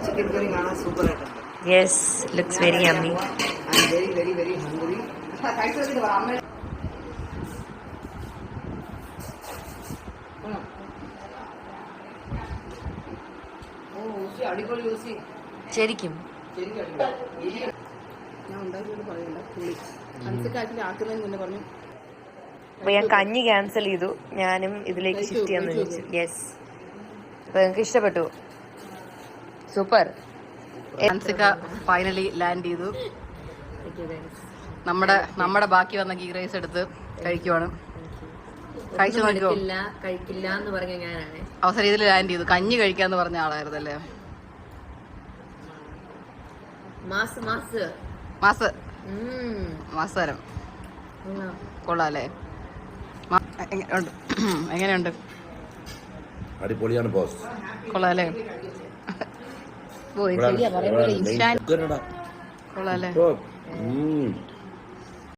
Chicken കറി കാണാൻ super ആയിട്ടുണ്ട്. Yes, looks very yummy. Very very very hungry. അടിപൊളി യൂസി. ശരിക്കും ഞാൻ ഉണ്ടാക്കിയിട്ട് പറയണ്ട പുളി മനസ്സിലാക്കി ആക്കുന്നതിന് മുന്നേ പറഞ്ഞു. അപ്പൊ ഞാൻ കഞ്ഞി ക്യാൻസൽ ചെയ്തു, ഞാനും ഇതിലേക്ക് ഷിഫ്റ്റ് ചെയ്യാന്ന് വിചാരിച്ചു. യെസ്, അപ്പൊ നിങ്ങൾക്ക് ഇഷ്ടപ്പെട്ടു? സൂപ്പർ. ഫൈനലി ലാൻഡ് ചെയ്തു. നമ്മുടെ ബാക്കി വന്ന ഗീ റൈസ് എടുത്ത് കഴിക്കുവാണ്. കഴിച്ചു നോക്കിയോ? കഴിക്കില്ല എന്ന് പറഞ്ഞ ഞാനാണ്. അവസരം ഇതിൽ ലാൻഡ് ചെയ്തു. കഞ്ഞി കഴിക്കാന്ന് പറഞ്ഞ ആളായിരുന്നല്ലേ. മാസരം കൊള്ളാല്ലേ? എങ്ങനെയുണ്ട്? അടിപൊളിയാണ് ബോസ്. കൊള്ളാല്ലേ? കൊള്ളാല്ലേ?